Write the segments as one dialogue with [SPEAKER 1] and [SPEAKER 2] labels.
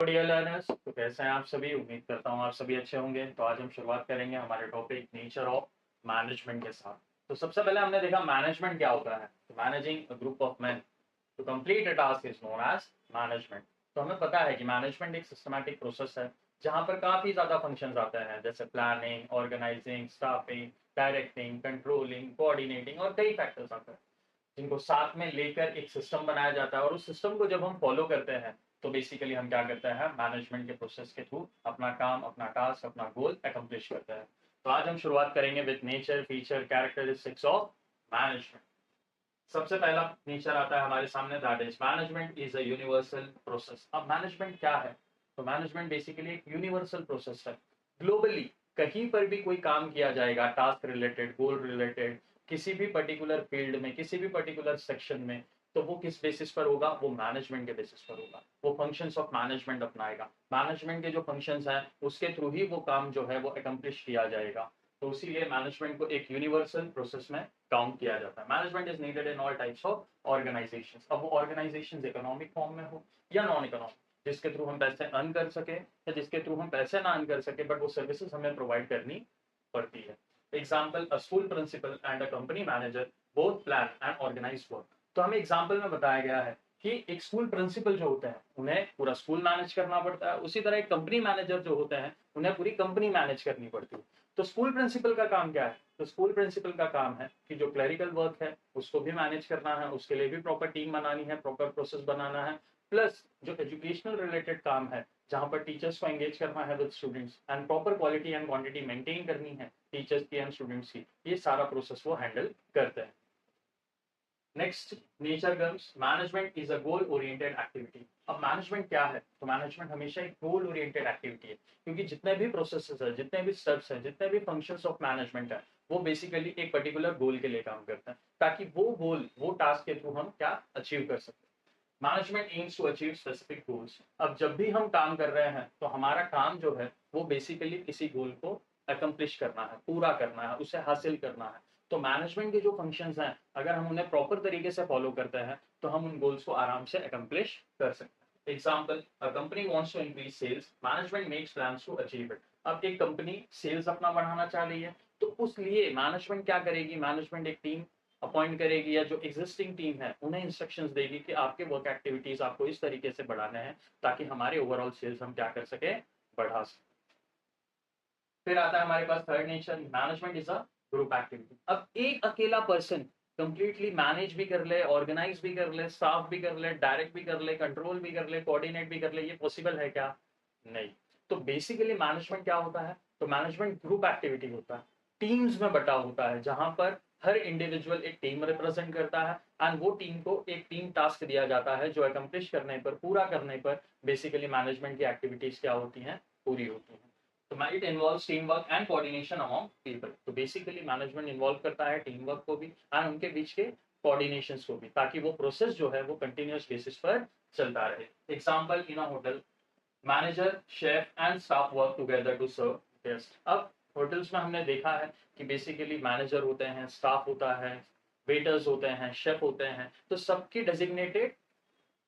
[SPEAKER 1] Dear learners, तो कैसे हैं आप सभी। उम्मीद करता हूँ आप सभी अच्छे होंगे। तो आज हम शुरुआत करेंगे हमारे टॉपिक नेचर ऑफ मैनेजमेंट के साथ। तो सबसे पहले हमने देखा मैनेजमेंट क्या होता है। तो managing a group of man to complete a task is known as management. तो हमें पता है कि मैनेजमेंट एक सिस्टमैटिक प्रोसेस है जहाँ पर काफी ज्यादा फंक्शंस आते हैं, जैसे planning, organising, staffing, directing, controlling, coordinating और कई फैक्टर्स आते हैं जिनको साथ में लेकर एक सिस्टम बनाया जाता है। और उस सिस्टम को जब हम फॉलो करते हैं तो बेसिकली हम क्या करते हैं, मैनेजमेंट के प्रोसेस के थ्रू अपना काम, अपना टास्क, अपना गोल अकम्प्लिश करते हैं। तो आज हम शुरुआत करेंगे with nature, feature, characteristics of management. सबसे पहला नेचर आता है हमारे सामने, that is management is a universal process. अब मैनेजमेंट क्या है? तो मैनेजमेंट बेसिकली एक यूनिवर्सल प्रोसेस है। ग्लोबली कहीं पर भी कोई काम किया जाएगा, टास्क रिलेटेड, गोल रिलेटेड, किसी भी पर्टिकुलर फील्ड में, किसी भी पर्टिकुलर सेक्शन में, तो वो किस बेसिस पर होगा? वो मैनेजमेंट के बेसिस पर होगा। वो फंक्शंस ऑफ मैनेजमेंट अपनाएगा। मैनेजमेंट के जो फंक्शंस हैं उसके थ्रू ही वो काम जो है वो अकम्प्लिश किया जाएगा। तो इसीलिए मैनेजमेंट को एक यूनिवर्सल प्रोसेस में काउंट किया जाता है। Management is needed in all types of organisations. अब वो ऑर्गेनाइजेशंस इकोनॉमिक फॉर्म में हो या नॉन इकोनॉमिक, जिसके थ्रू हम पैसे अर्न कर सके या जिसके थ्रू हम पैसे ना अर्न कर सके, बट वो सर्विसेज हमें प्रोवाइड करनी पड़ती है। Example, a school principal and a company manager both plan and organise work. तो हमें एग्जाम्पल में बताया गया है कि एक स्कूल प्रिंसिपल जो होते हैं उन्हें पूरा स्कूल मैनेज करना पड़ता है, उसी तरह एक कंपनी मैनेजर जो होते हैं उन्हें पूरी कंपनी मैनेज करनी पड़ती है। तो स्कूल प्रिंसिपल का काम क्या है? तो स्कूल प्रिंसिपल का काम है कि जो क्लरिकल वर्क है उसको भी मैनेज करना है, उसके लिए भी प्रॉपर टीम बनानी है, प्रॉपर प्रोसेस बनाना है। प्लस जो एजुकेशनल रिलेटेड काम है, जहां पर टीचर्स को एंगेज करना है with students and proper quality and quantity maintain करनी है टीचर्स की एंड स्टूडेंट्स की, ये सारा प्रोसेस वो हैंडल करते हैं। Next nature comes, management is a goal oriented activity. अब मैनेजमेंट क्या है? तो मैनेजमेंट हमेशा एक गोल ओरिएंटेड एक्टिविटी है, क्योंकि जितने भी प्रोसेसेस है, जितने भी स्टेप्स हैं, जितने भी फंक्शंस ऑफ मैनेजमेंट है, वो बेसिकली एक पर्टिकुलर गोल के लिए काम करते हैं, ताकि वो गोल, वो टास्क के थ्रू हम क्या अचीव कर सकते हैं। Management aims to achieve specific goals. अब जब भी हम काम कर रहे हैं तो हमारा काम जो है वो बेसिकली किसी गोल को अकम्प्लिश करना है, पूरा करना है, उसे हासिल करना है। तो मैनेजमेंट के जो फंक्शंस हैं, अगर हम उन्हें प्रॉपर तरीके से फॉलो करते हैं तो हम उन गोल्स को आराम से अकम्प्लिश कर सकते हैं। Example, a company wants to increase sales, management makes plans to achieve it. अब एक कंपनी सेल्स अपना बढ़ाना चाह रही है, तो उस लिए मैनेजमेंट क्या करेगी? मैनेजमेंट एक टीम अपॉइंट करेगी, या जो एग्जिस्टिंग टीम है उन्हें इंस्ट्रक्शंस देगी कि आपके वर्क एक्टिविटीज आपको इस तरीके से बढ़ाने हैं ताकि हमारे ओवरऑल सेल्स हम क्या कर सके, बढ़ा सके। फिर आता है हमारे पास third nature, management is a group activity. अब एक अकेला पर्सन कंप्लीटली मैनेज भी कर ले, ऑर्गेनाइज भी कर ले, स्टाफ भी कर ले, डायरेक्ट भी कर ले, कंट्रोल भी कर ले, कोऑर्डिनेट भी कर ले, ये पॉसिबल है क्या? नहीं। तो बेसिकली मैनेजमेंट क्या होता है? तो मैनेजमेंट ग्रुप एक्टिविटी होता है, टीम्स में बटा होता है, जहां पर हर इंडिविजुअल एक टीम रिप्रेजेंट करता है एंड वो टीम को एक टीम टास्क दिया जाता है, जो अकम्प्लिश करने पर, पूरा करने पर बेसिकली मैनेजमेंट की एक्टिविटीज क्या होती हैं, पूरी होती हैं। तो it involves team work and coordination among people. तो बेसिकली मैनेजमेंट इन्वॉल्व करता है टीम वर्क को भी एंड उनके बीच के कोऑर्डिनेशन को भी, ताकि वो प्रोसेस जो है वो कंटिन्यूअस बेसिस पर चलता रहे। Example, in a hotel, manager, chef and staff work together to serve guest. अब होटल्स में हमने देखा है कि बेसिकली मैनेजर होते हैं, स्टाफ होता है, वेटर्स होते हैं, शेफ होते हैं, तो सबकी डेजिग्नेटेड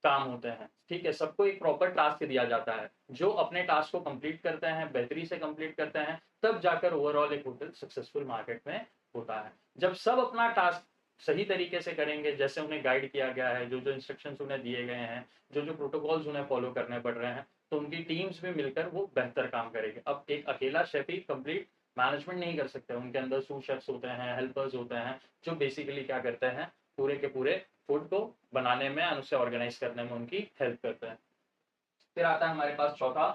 [SPEAKER 1] काम होते हैं। ठीक है, सबको एक प्रॉपर टास्क दिया जाता है, जो अपने टास्क को कंप्लीट करते हैं, बेहतरी से कंप्लीट करते हैं, तब जाकर ओवरऑल एक होटल सक्सेसफुल मार्केट में होता है। जब सब अपना टास्क सही तरीके से करेंगे, जैसे उन्हें गाइड किया गया है, जो जो इंस्ट्रक्शंस उन्हें दिए गए हैं, जो जो प्रोटोकॉल्स उन्हें फॉलो करने पड़ रहे हैं, तो उनकी टीम्स में मिलकर वो बेहतर काम करेगी। अब एक अकेला शेफ ही कंप्लीट मैनेजमेंट नहीं कर सकते, उनके अंदर सूट शेफ्स होते हैं, हेल्पर्स होते हैं, जो बेसिकली क्या करते हैं, पूरे के पूरे फूड को बनाने में और उसे ऑर्गेनाइज करने में उनकी हेल्प करते हैं। फिर आता है हमारे पास चौथा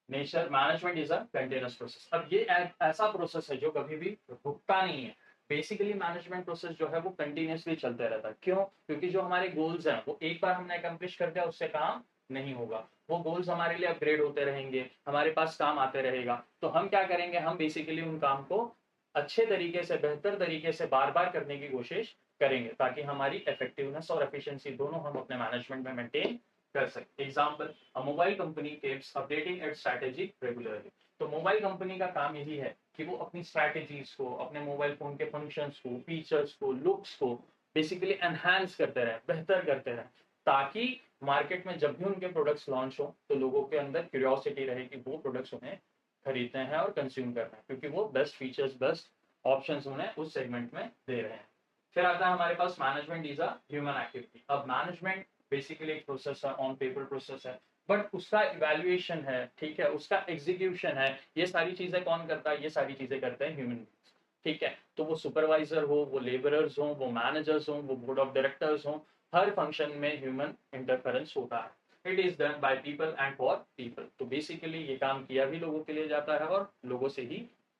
[SPEAKER 1] nature, management is a continuous process. अब ये ऐसा प्रोसेस है जो कभी भी रुकता नहीं है। बेसिकली मैनेजमेंट प्रोसेस जो है वो कंटिन्यूसली चलते रहता है। क्यों? क्योंकि जो हमारे गोल्स हैं वो एक बार हमने अकम्प्लिश कर दिया उससे काम नहीं होगा। वो गोल्स हमारे लिए अपग्रेड होते रहेंगे, हमारे पास काम आते रहेगा। तो हम क्या करेंगे, हम बेसिकली उन काम को अच्छे तरीके से, बेहतर तरीके से बार बार करने की कोशिश करेंगे, ताकि हमारी इफेक्टिवनेस और एफिशिएंसी दोनों हम अपने मैनेजमेंट में मेंटेन कर सकते। Example, a mobile company keeps updating it's strategy regularly. तो मोबाइल कंपनी का काम यही है कि वो अपनी स्ट्रैटेजीज को, अपने मोबाइल फोन के फंक्शंस को, फीचर्स को, लुक्स को बेसिकली एनहांस करते रहे, बेहतर करते रहे, ताकि मार्केट में जब भी उनके प्रोडक्ट्स लॉन्च हो तो लोगों के अंदर क्यूरियोसिटी रहे कि वो प्रोडक्ट्स उन्हें खरीदते हैं और कंज्यूम करना है, क्योंकि वो बेस्ट फीचर्स बेस्ट ऑप्शंस उन्हें उस सेगमेंट में दे रहे हैं। फिर आता है हमारे पास management is a human activity. अब मैनेजमेंट बेसिकली एक प्रोसेस है, ऑन पेपर प्रोसेस है, बट उसका इवैल्यूएशन है, ठीक है, उसका एग्जीक्यूशन है, ये सारी चीजें कौन करता है? ये सारी चीजें करते हैं ह्यूमन बींग्स, ठीक है। तो वो सुपरवाइजर हो, वो लेबरर्स हो, वो मैनेजर्स हो, वो बोर्ड ऑफ डायरेक्टर्स हो, हर फंक्शन में ह्यूमन इंटरफेरेंस होता है। It is done by people and for people. तो बेसिकली ये काम किया भी लोगों के लिए जाता है और लोगों से ही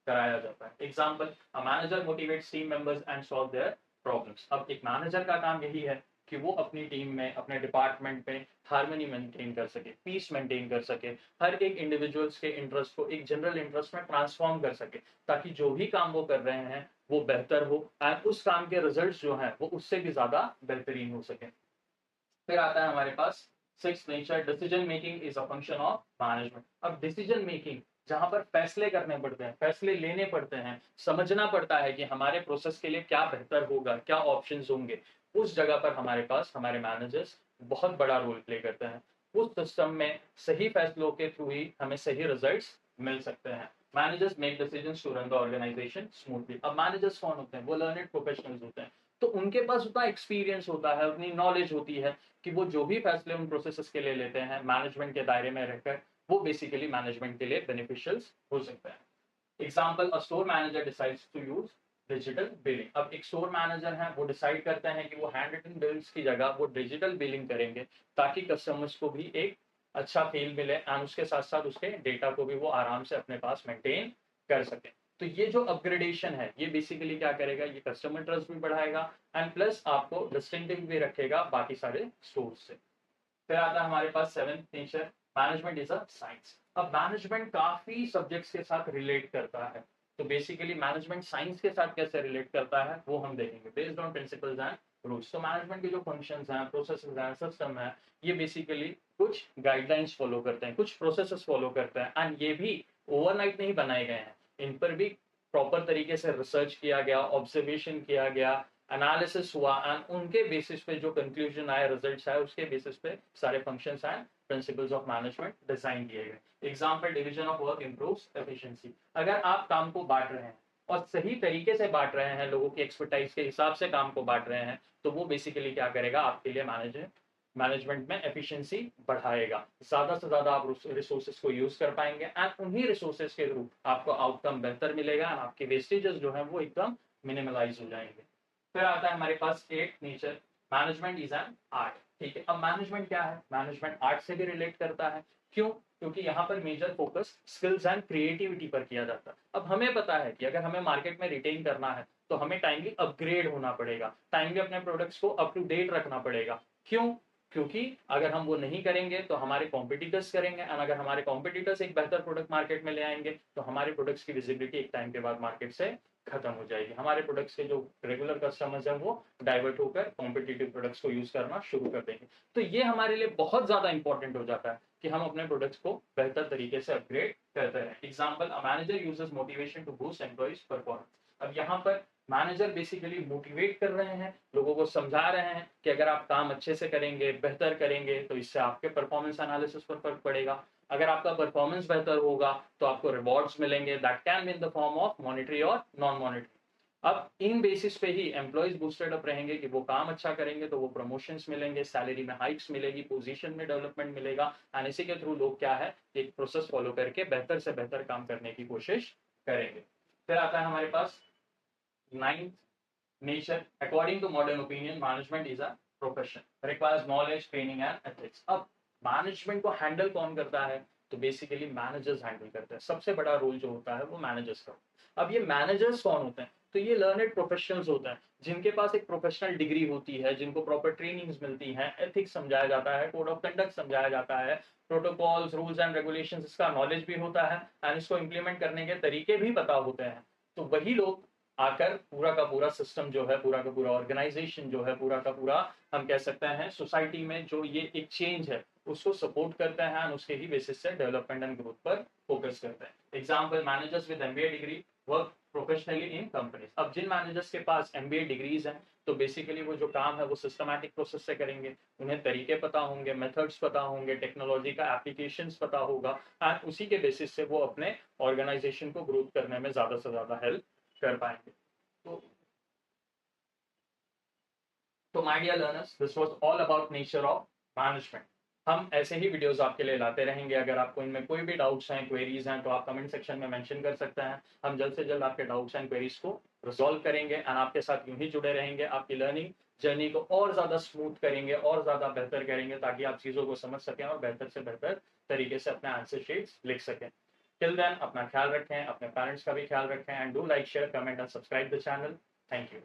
[SPEAKER 1] कराया जाता है। Example, a manager motivates team members and solve their problems. अब एक मैनेजर का काम यही है कि वो अपनी टीम में, अपने डिपार्टमेंट में हार्मनी मेंटेन कर सके, पीस मेंटेन कर सके, हर एक इंडिविजुअल्स के इंटरेस्ट को एक जनरल इंटरेस्ट में ट्रांसफॉर्म कर सके, ताकि जो भी काम वो कर रहे हैं वो बेहतर हो एंड उस काम के रिजल्ट्स जो हैं वो उससे भी ज्यादा बेहतरीन हो सके। फिर आता है हमारे पास six nature, decision making is a function of management. अब डिसीजन मेकिंग जहां पर फैसले करने पड़ते हैं, फैसले लेने पड़ते हैं, समझना पड़ता है कि हमारे प्रोसेस के लिए क्या बेहतर होगा, क्या ऑप्शंस होंगे, उस जगह पर हमारे पास हमारे मैनेजर्स बहुत बड़ा रोल प्ले करते हैं। उस सिस्टम में सही फैसलों के थ्रू ही हमें सही रिजल्ट्स मिल सकते हैं। Managers make decisions to run the organisation smoothly. अब मैनेजर्स कौन होते हैं? वो लर्नेड प्रोफेशनल्स होते हैं। तो उनके पास उतना एक्सपीरियंस होता है, उतनी नॉलेज होती है कि वो जो भी फैसले उन प्रोसेसेस के लिए लेते हैं मैनेजमेंट के दायरे में रहकर, वो बेसिकली मैनेजमेंट के लिए बेनिफिशियल हो सकता है। Example, a store manager decides to use digital billing. अब एक स्टोर मैनेजर है, वो डिसाइड करते हैं कि वो हैंड रिटन बिल्स की जगह वो डिजिटल बिलिंग करेंगे, ताकि कस्टमर्स को भी एक अच्छा फील मिले एंड उसके साथ साथ उसके डेटा को भी वो आराम से अपने पास मेंटेन कर सके। तो ये जो अपग्रेडेशन है ये बेसिकली क्या करेगा? ये कस्टमर ट्रस्ट भी बढ़ाएगा एंड प्लस आपको डिस्टिंक्टिव भी रखेगा बाकी सारे स्टोर्स से। फिर आता है हमारे पास seventh nature, management is a science. अब मैनेजमेंट काफी सब्जेक्ट्स के साथ रिलेट करता है, तो बेसिकली मैनेजमेंट साइंस के साथ कैसे रिलेट करता है वो हम देखेंगे based on principles and rules. तो मैनेजमेंट के जो फंक्शंस हैं, प्रोसेसेस हैं, सिस्टम है, ये बेसिकली कुछ गाइडलाइंस फॉलो करते हैं, कुछ प्रोसेसेस फॉलो करते हैं एंड ये भी ओवरनाइट नहीं बनाए गए हैं। इन पर भी प्रॉपर तरीके से रिसर्च किया गया, ऑब्जर्वेशन किया गया, एनालिसिस हुआ एंड उनके बेसिस पे जो कंक्लूजन आए, रिजल्ट्स आए, उसके बेसिस पे सारे functions and principles of management design किए गए। Example, division of work improves efficiency. अगर आप काम को बांट रहे हैं और सही तरीके से बांट रहे हैं, लोगों की एक्सपर्टाइज के हिसाब से काम को बांट रहे हैं, तो वो बेसिकली क्या करेगा? आपके लिए मैनेजमेंट में एफिशिएंसी बढ़ाएगा। ज्यादा से ज्यादा आप रिसोर्सेज को यूज कर पाएंगे एंड उन्हीं रिसोर्सेज के थ्रू आपको आउटकम बेहतर मिलेगा एंड आपके वेस्टेजेस जो है वो एकदम मिनिमलाइज हो जाएंगे। फिर आता है हमारे पास eight nature, management is an art. ठीक है, अब मैनेजमेंट क्या है? मैनेजमेंट आर्ट से भी रिलेट करता है। क्यों? क्योंकि यहाँ पर major focus skills and creativity पर किया जाता है। अब हमें पता है कि अगर हमें मार्केट में रिटेन करना है तो हमें टाइमली अपग्रेड होना पड़ेगा, टाइमली अपने प्रोडक्ट्स को अप टू डेट रखना पड़ेगा। क्यों? क्योंकि अगर हम वो नहीं करेंगे तो हमारे कॉम्पिटिटर्स करेंगे एंड अगर हमारे कॉम्पिटिटर्स एक बेहतर प्रोडक्ट मार्केट में ले आएंगे तो हमारे प्रोडक्ट्स की विजिबिलिटी एक टाइम के बाद मार्केट से खत्म हो जाएगी। हमारे प्रोडक्ट्स के जो रेगुलर कस्टमर्स हैं वो डाइवर्ट होकर कॉम्पिटिटिव प्रोडक्ट्स को यूज करना शुरू कर देंगे। तो ये हमारे लिए बहुत ज्यादा इंपॉर्टेंट हो जाता है कि हम अपने प्रोडक्ट्स को बेहतर तरीके से अपग्रेड करते रहें। Example, a manager uses motivation to boost employees performance. अब यहाँ पर मैनेजर बेसिकली मोटिवेट कर रहे हैं, लोगों को समझा रहे हैं कि अगर आप काम अच्छे से करेंगे, बेहतर करेंगे, तो इससे आपके परफॉर्मेंस एनालिसिस पर फर्क पड़ेगा। अगर आपका परफॉर्मेंस बेहतर होगा तो आपको रिवॉर्ड्स मिलेंगे, that can be in the form of monetary और नॉन मॉनिटरी। अब इन बेसिस पे ही एम्प्लॉइज बूस्टेड अप रहेंगे कि वो काम अच्छा करेंगे तो वो प्रमोशंस मिलेंगे, सैलरी में हाइक्स मिलेगी, पोजीशन में डेवलपमेंट मिलेगा एंड इसी के थ्रू लोग क्या है, एक प्रोसेस फॉलो करके बेहतर से बेहतर काम करने की कोशिश करेंगे। फिर आता है हमारे पास ninth nature, according to modern opinion management is a profession, requires knowledge, training and ethics. अब मैनेजमेंट को हैंडल कौन करता है? तो बेसिकली मैनेजर्स हैंडल करते हैं। सबसे बड़ा रोल जो होता है वो मैनेजर्स का। अब ये मैनेजर्स कौन होते हैं? तो ये लर्नेड प्रोफेशनल्स होते हैं, जिनके पास एक प्रोफेशनल डिग्री होती है, जिनको प्रॉपर ट्रेनिंग्स मिलती हैं, एथिक्स समझाया जाता है, कोड ऑफ कंडक्ट समझाया जाता है, प्रोटोकॉल्स, रूल्स एंड रेगुलेशंस, इसका नॉलेज भी होता है एंड इसको इंप्लीमेंट करने के तरीके भी पता होते हैं। तो वही लोग आकर पूरा का पूरा सिस्टम जो है, पूरा का पूरा ऑर्गेनाइजेशन जो है, पूरा का पूरा हम कह सकते हैं सोसाइटी में जो ये एक चेंज है उसको सपोर्ट करते हैं और उसके ही बेसिस से डेवलपमेंट एंड ग्रोथ पर फोकस करते हैं। Example, managers with MBA degree work professionally in companies. अब जिन मैनेजर्स के पास एमबीए डिग्रीज हैं तो बेसिकली वो जो काम है वो सिस्टमैटिक प्रोसेस से करेंगे, उन्हें तरीके पता होंगे, मेथड्स पता होंगे, टेक्नोलॉजी का एप्लीकेशंस पता होगा एंड उसी के बेसिस से वो अपने ऑर्गेनाइजेशन को ग्रोथ करने में ज़्यादा से ज़्यादा हेल्प कर पाएंगे। तो my dear learners, this was all about nature of management. हम ऐसे ही वीडियोस आपके लिए लाते रहेंगे। अगर आपको इनमें कोई भी डाउट्स हैं, क्वेरीज हैं, तो आप कमेंट सेक्शन में मेंशन कर सकते हैं। हम जल्द से जल्द आपके डाउट्स एंड क्वेरीज को रिजॉल्व करेंगे एंड आपके साथ यूं ही जुड़े रहेंगे, आपकी लर्निंग जर्नी को और ज़्यादा स्मूथ करेंगे और ज़्यादा बेहतर करेंगे, ताकि आप चीज़ों को समझ सकें और बेहतर से बेहतर तरीके से अपने आंसर शीट्स लिख सकें। टिल देन अपना ख्याल रखें, अपने पेरेंट्स का भी ख्याल रखें and do like, share, comment and subscribe the channel. Thank you.